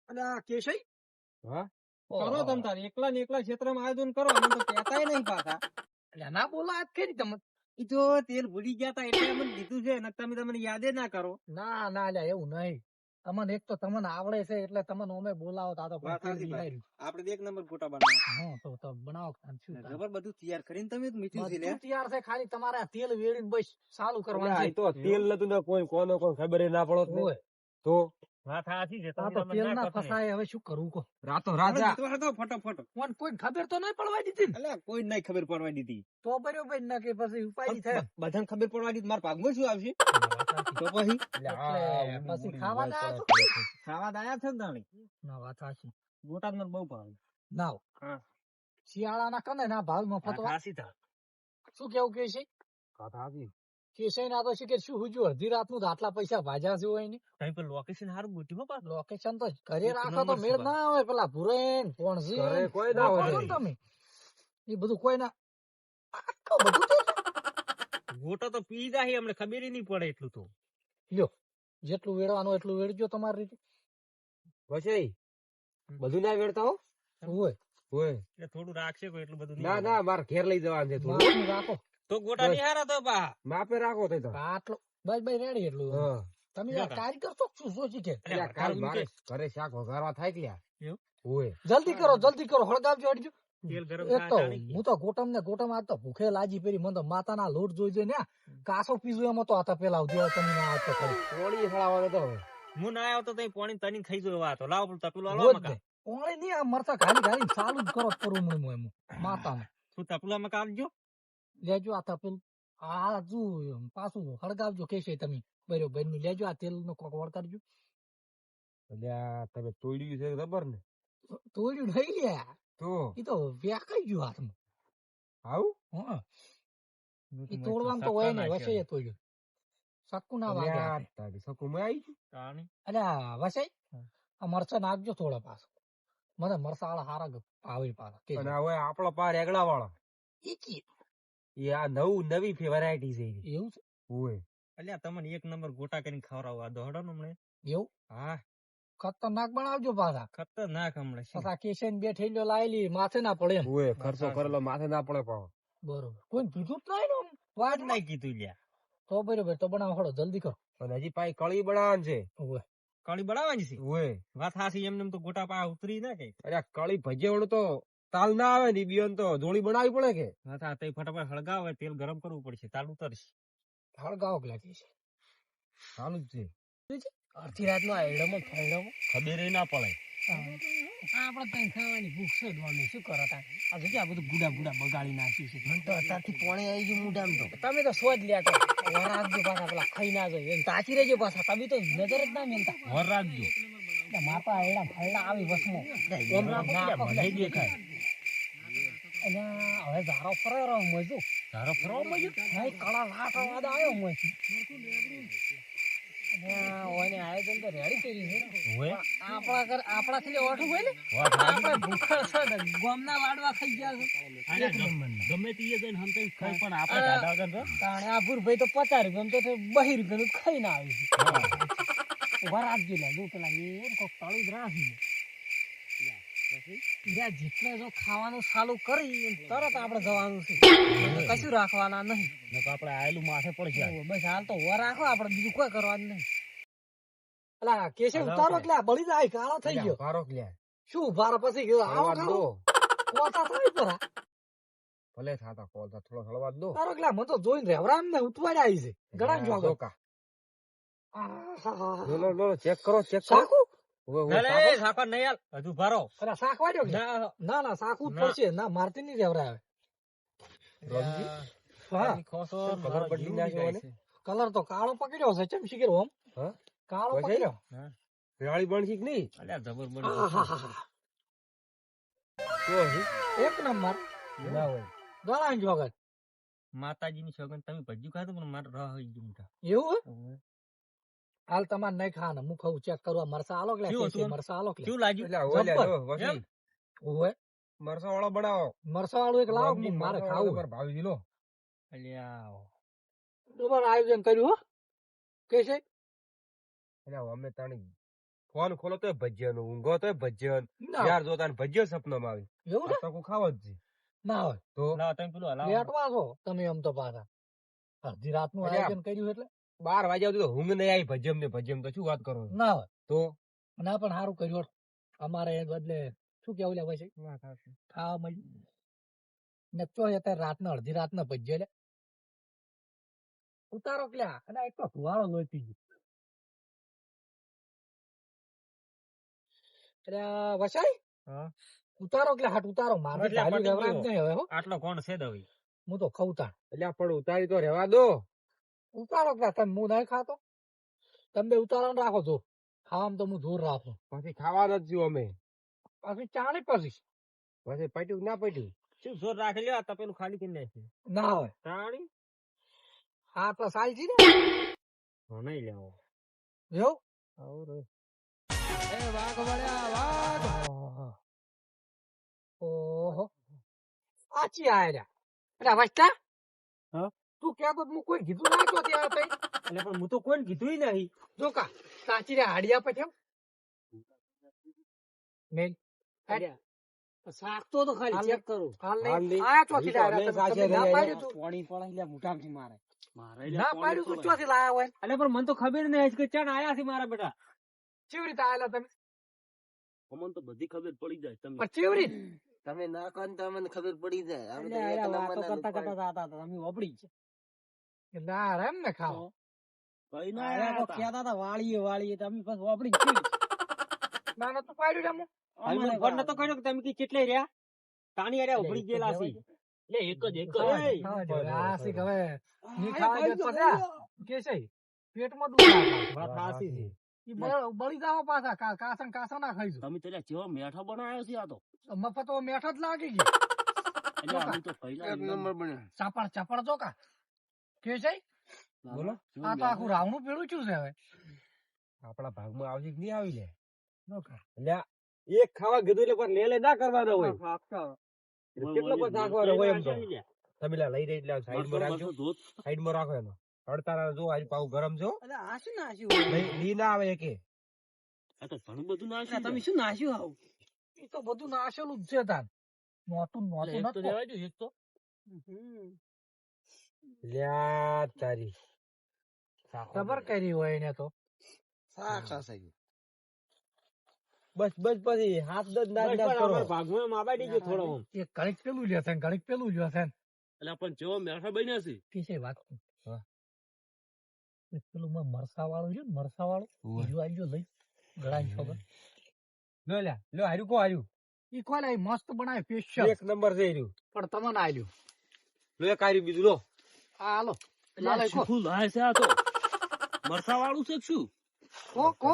અને આ કેશઈ હા કરો તમ તારે એકલા ને એકલા ક્ષેત્રમાં આયોજન કરો અમે તો કહેતાય નહીં પાછા એટલે ના બોલો આજ કરી તમે. ઈ તો તેલ ભૂલી ગયા તા એટલે અમને કીધું છે નકર તમે તમને યાદે ના કરો. ના ના લ્યા એવું નહીં. તમને એક તો તમને આવડે છે એટલે તમને અમે બોલાવો તા તો કોઈ વાત તેલ સાચી ભાઈ. બિહાર્યું. આપણે એક નંબર ફોટા બનાવો હા તો બનાવો તાન શું તાન. ખબર બધું તૈયાર કરીને તમે જ મીઠું છે લે બધું તૈયાર છે ખાલી તમારે આ તેલ વેડીને બસ ચાલુ એટલે કરવાનું આ છે. તો તેલ નતું ને કોઈ કોનો કોઈ ખબર ના પડત ને ઓય, તો વાત સાચી છે આ તો તેલ ના ફસાય હવે શું કરવું કો. રાતો આપણે રાજા જીતવા હતો ફટાફટ કોણ કોઈ ખબર તો નહીં પડવા દીધી ને. એટલે કોઈ નહીં ખબર પડવા દીધી તો બરોબર ના કે પછી ઉપાડી થાય. બધાને ખબર પડવા દીધી મારા ભાગમાં શું આવશે તો પછી એટલે પછી ખાવા ના આવ્યો. ખાવા દાયા છે ને તાણી ના વાત સાચી. બોટાદ માં બહુ ભાવે ના હા. શિયાળાના કને ના ભાવ મફત વા. શું કેવું કે છે કેશઈ ના તો શું કે શું હુજુ અડધી રાત નું આટલા પૈસા ભાજ્યા છે હોય ને. લોકેશન સારું ગોઠવ્યું પાછું. લોકેશન તો ઘરે એક રાખો તો નંબર મેળ છે ના આવે પેલા ભુરેન પોણસી ઘરે કોઈ ના હોય. તમે એ બધું કોઈ ના આખું બધું તો ગોટો તો પી જાય અમને ખબર નહીં પડે એટલું તો લ્યો જેટલું વેડવાનું એટલું વેડજો તમારી રીતે. પછી બધું ના વેડતા હો હોય હોય એટલે થોડું રાખશે કોઈ એટલું બધું ના ના મારે ઘેર લઈ જવાનું છે થોડું માપનું રાખો તો ગોટા નહીં હારા તો પા માપે રાખો તો આટલું બસ બસ રેડી એટલું હા તમે લ્યો આ તાર. કારીગર તો શું સોચી કે એટલે આ કાલ મારે ઘરે શાક વઘારવા થાય કે લ્યા. એવું? હોય જલ્દી કરો હળગાવજો હળજો. તેલ ગરમ એક તો થાય હું તો ગોટમ ને ગોટમ આજ તો ભૂખે લાજી પેરી મને તો માતાના લોટ જોઈ ને કાસો પીઝું એમાં તો આતા પેલા આવતી તમે ના આવતો ખરી. કોળી ખળાવાનો તો હું ના આવ્યો તો તઈ પાણી તની ખાઈ ગયો વાત લાવ તપેલો રોજ લાવ ને. મકા ઓણે નહીં આ મરતા ઘાલી ઘાલી ચાલુ જ કરો કરું એમ માતાને તું તપેલા મકા આપજો લેજો આ તપેલ આ જુ પાછું હળગાવજો કેશે તમે બરોબર નું લેજો આ તેલ નો કોક વળકારજો. અલ્યા તમે તોડ્યું છે ખબર ને તોડ્યું નહીં લ્યા તો એ તો વ્યાકાઈ ગયું હાથમાં. આવું હા એ તોડવાનું તો હોય ને વસે તોડ્યું સક્કુ ના વાગે અલ્યા હાથે. તારી સકુ માં આવી ગયું. અલ્યા વસાઈ આ મરચા નાખજો થોડા પાછો મને મરચા વાળા હારા આવે પાછા અને હવે આપણો પાર એગડા વાળો કે એ આ નવી વેરાયટી છે ઈ. એવું છે હોય અલ્યા તમને એક નંબર ગોટા કરીને ખવડાવવા દોડો ને હમણે એવું હા ખતરનાક બનાવજો પાછા ખતરનાક હમણે પાછા કેસે બે ઠેલીઓ લાયેલી માથે ના પડે એમ. હોય ખર્ચો કરેલો માથે ના પડે પાવ. બરોબર કોઈ પીધું જ નહીં ને આમ વાત વાત નહીં કીધું લ્યા તો બરોબર તો બનાવો હળો જલ્દી કરો. અને હજી પાછી કળી બનાવવાની છે. ઓવે કળી બનાવવાની છે હોય વાત હાસી એમને તો ગોટા પા ઉતરી ના કે અરે આ કળી ભજીયાવાળું તો તાલ ના આવે ને બીઓન તો જોડી બનાવવી પડે કે વાત હા તઈ ફટાફટ હળગાવે તેલ ગરમ કરવું પડશે તાલ ઉતરશે હળગાવો કે લાગી છે ચાલુ જ છે અડધી રાત નો આયડમો ફાયડમો ખબર ના પડે આપડે કઈ ખાવાની ભૂખ છે દોડની શું કરો તા આ જગ્યા આ બધું ગુડા ગુડા બગાડી નાખ્યું છે મને તો અત્યારથી પોણી આવી ગયું મુડામ તો તમે તો શોધ લ્યા તો વરાગજો પાછા પેલા ખાઈ ના જાય એમ તાચી રહેજો પાછા તમે તો નજર જ ના મેલતા વર રાખજો માપા એડા ફાયડા આવી વસમો એમ રાખો મને દેખાય અને હવે ધારો ફરો મજો તારો ફરવા મળ્યો ભાઈ કળા વાટ વાદ આવ્યો મજ ઓને આયોજન તો રેડી કરી છે હોય આપણા થી ઓઠું હોય ને વાત આપણે ભૂખડ છે ને ગોમના લાડવા ખાઈ ગયા છે ગમે તે જઈને હમ તઈ ખાઈ પણ આપણે દાદા વગર તાણે આ ભૂરભાઈ તો 50 રૂપિયા તો 2 રૂપિયા ખાઈ ના આવી છે ઉભા રાખજો લે જો પેલા એ કોક તળી જ રાખી લે જેટલે જો ખાવાનું ચાલુ કરી તરત આપણે જવાનું છે કશું રાખવાના નહીં આપણે આયેલું માથે પડશે બસ હાલ તો ઓર રાખો આપણે બીજું કોઈ કરવાનું નહીં. અલા કેશે ઉતારો એટલે બળી જાય કાળો થઈ ગયો કારો લ્યા શું ભાર પછી ગયો આવો હળવા કાળો દો કોતા થાય પરા ભલે થાતા કોલતા થોડો હળવા દો તારો એટલે મને તો જોઈને રેવરામ ને ઉતવાડ આવી છે ગળામ જો આગળ ડોકા. લો ચેક કરો સાકુ હોય સાકર નહીં યાર હજુ ભરો અરે શાક વાડ્યો કે? ના ના સાકુ જ પડશે ના મારતી નહીં રેવરાવે રમજી હા કલર બદલી નાખ્યો ને કલર તો કાળો પકડ્યો છે ચમ શીખર ઓમ હા કાળો પછી? પકડ્યો રેવાળી બનશી કે નહીં અલ્યા જબર આહાહા. તો હજી એક નંબર ના હોય ગળામ જો આગળ માતાજીની સોગન તમે ભજ્યું ખાધું પણ મારે રહ હોય ગયું મોટા એવું હે? હાલ તમારે નહીં ખાવાનું હું ખાવું ચેક કરવા મરસા આલો કે કેવું હતું? મરસા આલો કે કેવું લાગ્યું એટલે ઓલે જબ્બર. જો વસી એમ? ઓવે મરસા વાળો બનાવો મરસા વાળું એક લાવો રમજી મારે મરચાં ખાવું વાળો ભાવી દીલો અલ્યા તમારે આયોજન કર્યું હો કે છે એટલે અમે તાણી ફોન ખોલો તો ભજ્યન ઊંઘો તો ભજ્યન ના યાર જોતા ને ભજ્ય સપનામાં આવી એવું છે આ તો કોઈ ખાવા જ છે ના હોય તો લાવો તમે પેલું હલાવો. લેટવા છો તમે એમ તો પાછા અડધી રાતનું અલ્યા. આયોજન કર્યું એટલે 12 વાગ્યા સુધી તો ઊંઘ નહીં આવી ભજ્યમ ને ભજ્યમ તો શું વાત કરો છો? ના હોય તો ના પણ સારું કર્યું અમારે એ બદલે શું કેવું લે પછી ખાવા મળ્યું નચો અત્યારે રાતના અડધી રાતના ભજ્ય લે ઉતારો ક્યાં અને એક તો ધુવાળો લોહી પી ગયો એટલે વસાઈ હા. ઉતારો એટલે હાટ ઉતારો મારે એટલે ચાલ્યું પતી રહેવાનું ગયું. નહીં હવે હો આટલો કોણ છે દવી? હું તો ખવતા એટલે પણ ઉતારી તો રહેવા દો ઉતારો કે તમે હું નહીં ખાતો તમે બે ઉતારો ને રાખો જો ખાવામાં તો હું જોર રાખું પછી ખાવા નથી જ્યું અમે પછી ચાણી પછી પછી પટ્યું કે ના પટ્યું શું જોર રાખી લ્યો, આ તપેલું ખાલી કરી નાખ્યું. ના હોય તાણી? હા તો સારી છે ને હો, નહીં લેવો. એવું આવો રે. એ વાઘ વળ્યા વાઘ ઓહો આચી આયા અરે વસ્તા હા? તું ક્યાં તો હું કોઈ કીધું ના તો ત્યાં તઈ એટલે પણ હું તો કોઈને કીધુંય નહીં. જો કા સાચી રે હાડિયા પછી મેલ અલ્યા. સાચતો તો ખાલી હાલ ચેક કરું. હાલ હાલ નહીં નહીં. આયા ચોથી હજી તો લાયા અમે સાચે તમે ના રહ્યા પાડ્યું તું પોણી પણ એટલે મોટામાંથી મારે. મારે ના પાડ્યું તું ચોથી લાયા હોય એટલે પણ મને તો ખબર નહીં કે ચાણ આયા છે મારા બેટા. ચેવી રીતે આયેલા તમે અમને તો બધી ખબર પડી જાય તમે. પણ ચેવી રીતે તમે ના કહો ને તો અમને ખબર પડી જાય અમે તો એટલે એક આયા વાતો નંબરના કરતા લુખા. કરતા જાતા હતા, તમે વાપરી છે. ના રેમ ને ખાવ કઈ ના આયા તો કહેતા હતા વાળીએ તમે બસ વાપરી જ છે. ના ના તું પાડ્યું રેમ હવે મને ફોન નતો કર્યો કે તમે કી કેટલે રહ્યા? તાણી આર્યા ઉભરી ગયેલા છે. એટલે એક જ આ શીખ હવે ની ખાવા દે પછા કે છે પેટમાં દુખાય વાત સાચી છે. ઈ બળી જાવ પાછા કાસા ના ખાઈજો તમે તો લ્યા જેવા મેઠા બનાવ્યા છે આ તો મફત મેઠો જ લાગી ગયો એટલે અમે તો પહેલા એક નંબર બન્યો ચાપડ જો કા કે છે બોલો. આ તો આખું રાવણું પેલું શું છે હવે આપણા ભાગમાં આવશે કે નહીં આવી લે જો કા એટલે એક ખાવા કીધું એટલે પણ લે ના કરવાનો હોય કેટલો પણ રાખવાનો હોય એમ તો તમે લા લઈ રહી એટલે સાઈડમાં રાખજો સાઈડમાં રાખો એનો અડતારા જો આજ પાવ ગરમ છો એટલે આ શું નાશ્યું? લી ના આવે કે આ તો ઘણું બધું એટલે નાખ્યું તમે શું નાશ્યું આવું? એ તો બધું નાશેલું જ છે તાન નોતું એક તો નતું લેવા દો એક તો લ્યા તારી ખબર કરી હોય એને તો શાક સાસા ગયું. બસ બસ પછી હાથ દસ નાક નાક કરો અમારા ભાગમાં માબાઈ દીજો થોડો આમ. એક ઘડીક પેલું લ્યો છે ને ઘડીક પેલું લ્યો છે ને એટલે પણ જેવા મેઠા બન્યા છે કે છે વાત હા. એક પેલું મરસા વાળું છે ને મરસા વાળું ઓવે. બીજું આલ્યો લઈ ગળાની ખબર લો લ્યા લો હાર્યું કો હાર્યું ઈ કોણ આઈ મસ્ત બનાવે સ્પેશિયલ એક નંબર છે હાર્યું પણ તમને આલ્યું લો એક હાર્યું બીજું લો આ હાલો એટલે લાલે કો શું લાય છે આ તો મરસા વાળું છે કે શું કો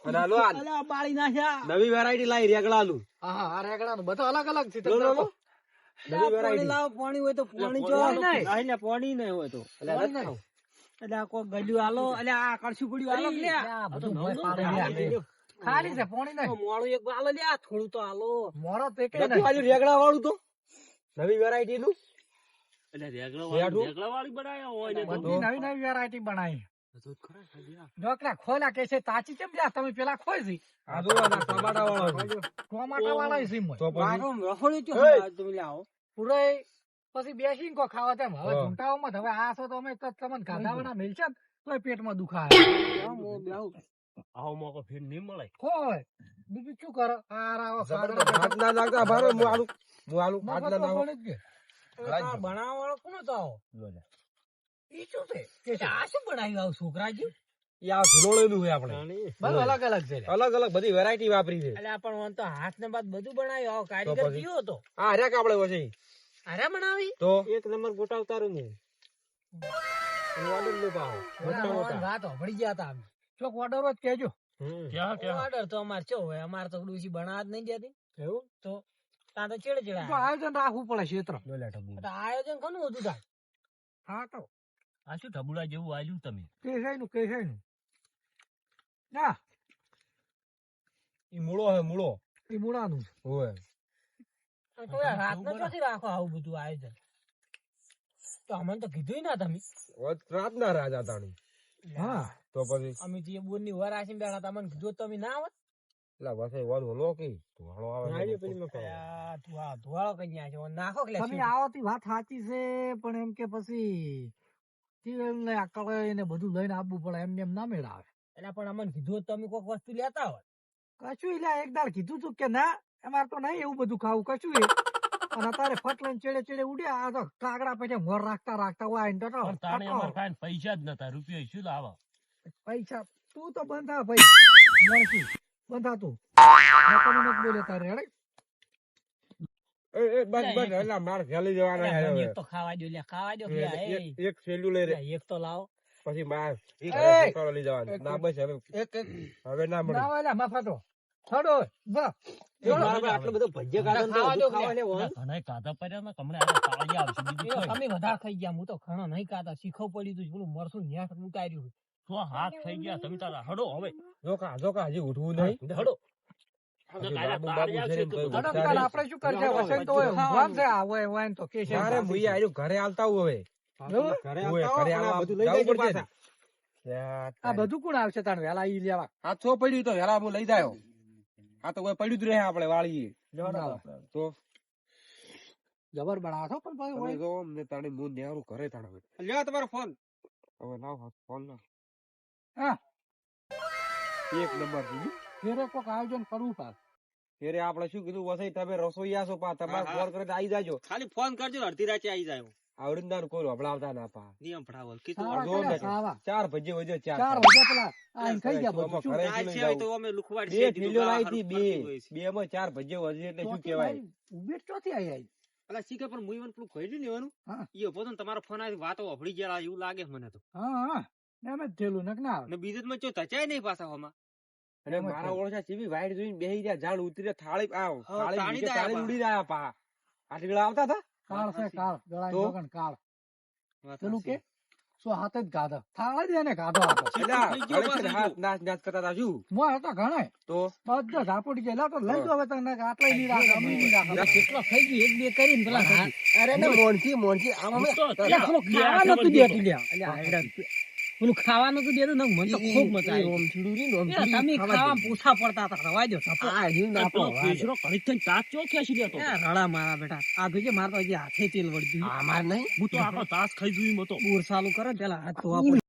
અને આ લો આ અલ્યા, બાળી નાખ્યા. નવી વેરાયટી લાવી રેગડાનું હા આ રેગડાનું બધા અલગ અલગ છે લો, લો, લો. અલ્યા, નવી પાણી વેરાયટી લાવો, પાણી હોય તો પાણી જો. પાણી નહીં. હા, એટલે પાણી નહીં હોય તો. એટલે આ કોક ગલ્યું હાલો, એટલે આ કળશું પડ્યું હાલો કે લ્યા. આ બધું નવું મોય નવું પાડે લાગે. લ્યા. ખાલી છે પોણી તો નહીં મોડું એક હાલો લ્યા, થોડું તો હાલો. મોરો તે કે નતું હાર્યું રેગડા વાળું તો નવી વેરાયટી નું એટલે રેગડું? રેગડા વાળી બનાવ્યા હોય ને તો બધી નવી નવી વેરાયટી બનાવી બધું જ ખરા ખાલી આ. ડોકરા ખોલા કે છે તાચી કેમ લ્યા તમે પેલા ખોઈ છી આ જો આ ટમાટા વાળો છે. ટોમાટા વાળા છે મોય તો પછી વાગમ રખડ્યું છે, એય! હા, તમે લાવો. પૂરાય પછી બેસીને કો ખાવા તેમ હવે હા. ઝૂંટાઓમાં જ હવે આ છો તો અમે તો તમને ખાધાવાના મિલશે ને તોય પેટમાં દુખાય હા, હું બેહું. આવો મોકો ફેર નહીં મળે હોય બીજું શું કરો આ રાવો જબરદસ્ત હાથ ના નાખતા ભારો હું આલું હાથ ના નાખો આ બનાવવાવાળો કોણ હતો આવો? ઈ શું છે? કે આ શું બનાવ્યું આવું છોકરાજી? ઈ આ ઘીલોળેલું હોય આપણે બધું અલગ અલગ છે અલગ અલગ બધી વેરાયટી વાપરી છે અલ્યા, પણ આમ તો હાથ ને બાદ બધું બનાવ્યું. આવો કારીગર પછી? કયો હતો? આ હર્યા કાપડે પછી અરે બનાવી તો એક નંબર ગોટા ઉતારું હું. વાત ભળી ગયા હતા અમે ચોક ઓર્ડર જ કેજો ક્યાં ક્યાં ઓર્ડર તો અમારે ચો હોય, અમારે તો ડૂસી બનાવવા જ નહીં જતી. એવું તો ત્યાં તો ચેડે ચેડે તો આયોજન રાખવું પડે ક્ષેત્ર લો લે ઢબુ. એટલે આયોજન ઘણું બધું થાય. હા તો આ શું ઢબુડા જેવું આવ્યું તમે કેસાઈ ના ઈ મૂળો હે મૂળો એ મૂળાનું હોય તો યાર રાતના ક્યાંથી રાખો આવું બધું આયોજન? તો અમને તો કીધું ના તમે. રાતના રાજા તાણી હા તો પછી અમે જે બોરની વર આસીને બેઠા તમને કીધું તો અમે ના આવત એટલે વસાઈ વાળ હોલો કે ધોળો આવે આ તું આ ધોળો કઈ ન્યા છે નાખો કે તમે આવો તો વાત સાચી છે પણ એમ કે પછી તેલ ને આ કળાઈ ને બધું લઈને આવવું પડે એમને એમ ના મેળાવે એટલે પણ અમને કીધું હોત તો અમે કોઈક વસ્તુ લેતા હોત કશું એટલે એક દાડ કીધું તું કે ના અમારે તો નહીં એવું બધું ખાવું કશું એ અને અત્યારે ફટ લઈને ચેડે ચેડે ઉડ્યા આ તો કાગડા પછી મોર રાખતા હોય આઈને તો પણ તાણે અમારે કાંઈ પૈસા જ નતા રૂપિયા શું લાવો પૈસા તું તો બંધા ભાઈ મળતી બંધા તું નકરું નથી બોલે તારે હેડે એ બસ બસ એટલે મારે ઘેલી જવાના અલ્યા, છે મને હવે. એક તો ખાવા દો લ્યા ખાવા દો એક સેલ્યુ લઈ રે એક તો લાવો પછી બાર એ! છોકરો લઈ જવાનો ના બસ હવે હવે ના મળે ના હોય લ્યા મફાટો છોડો બસ આટલો બધો ભજ્ય ખાવા દો લ્યા. ઘણાય કાઢા પડ્યા ને હમણાં આ તાળી આવશે બીજું એ કોઈ. તમે વધારે ખાઈ ગયા હું તો ઘણો નહીં ખાતા શીખવ પડી તું પેલું મરસું ન્યાસ ઉતાર્યું તો હાથ થઈ ગયા તમે તારા હડો હવે જોકા હજી ઉઠવું નહીં હડો હજી કાલે બાબુ તાળી બાબુ છે આવશે ને તો તો અડમ કાલ આપણે શું કરશે વસંત તો હોય ઊંઘવાનું છે આ હોય હોય ને તો કે છે મારે મુઈ આયુ ઘરે આવતા હું હવે એવું? ઘરે આવવા જવું પડશે ને. આ બધું કોણ આવશે તાણ વેલા ઈ લેવા આ છો પડ્યું તો હેલા હું લઈ જાયો આ તો કોઈ પડ્યું જ રહે આપણે વાળીએ તો જબર બનાવો છો પણ પાછું તમે હોય. જો અમને તાણે મું ન્યારું ઘરે તાણે હવે લ્યો તમારો ફોન હવે લાવ ફોન લાવ હા એક નંબર થી ફેરે કોક આયોજન કરવું પાછું ફેરે આપણે શું કીધું વસાઈ તમે રસોઈયા છો પા તમારે ફોન કરે તો આવી જાજો ખાલી ફોન કરજો અડધી રાતે આવી જાય આવડીદાર કોઈ હબળાવતા ના પા નિયમ પડાવલ ખાવા જો કર્યા, ને. ખાવા. ચાર ભજી વજો ચાર ચાર વાગ્યા પેલા આઈને ખાઈ ગયા બધું. શું? ઘરે શું લઈ જાવું? અમે લુખવાડ બે થેલીઓ લાવી હતી બે માં ચાર ભજી વજે એટલે શું ચોથી કેવાય મારી ઉભેટ ચોથી આઈ આઈ. અલા શીખે પણ મુઈ મને પેલું કહી લેવાનું હા. ઈ પોતો તમારો ફોન આવી વાતો વફડી ગયા એવું લાગે મને તો હા હા એમ જ થયેલું નક ના આવે. ને બીજે માં ચો તચાય નહીં પાછા હોમાં અને મારા ઓળખા ચીવી વાઈટ જોઈને બેહી ગયા ઝાડ ઉતરી થાળી આવ તાળી થાળી જાય તાળી પા. ઉડી રહ્યા પા આટલી આવતા હતા કાળ છે કાળ ગળાઈ તો? મગન કાળ વાત પેલું સાચી. કે સો હાથ જ ગાધા થાળા જ એને ગાધો હતો એટલે થઈ ગયો હવે છે ને પાછું. હાથ નાચ નાચ કરતા હતા શું મોય હતા ઘણા તો બધા ઝાપડી ગયેલા તો લઈ જાઓ હવે તને આટલા નહીં રાખે અમે નહીં રાખે કેટલો ખાઈ ગયું એક બે કરીને પેલા હાથ અરે ને મોનથી આમ અમે અલ્યા, પેલું ખાવાનું તું દેતું લ્યા. અલ્યા, આયડા. પેલું ખાવાનું તું દેતું ને મને તો ખૂબ મજા આવી રોમચૂડું રી, એ રોમચૂડી તમે ખાવા ખાવા દે. પૂછા પડતા હતા રવા દો સપો. આ રહ્યું ને આપણો વાળ. કેસરો ઘડીક થઈને તાસ ચો ખેંચી લેતો એ રડા મારા બેટા આ જોજે મારે તો હજી હાથે તેલ વળગ્યું અમાર નહીં હું તો આખો તાસ ખાઈ જોયું મતો બોર ચાલુ કરે ને પેલા હાથ ધોવા પડે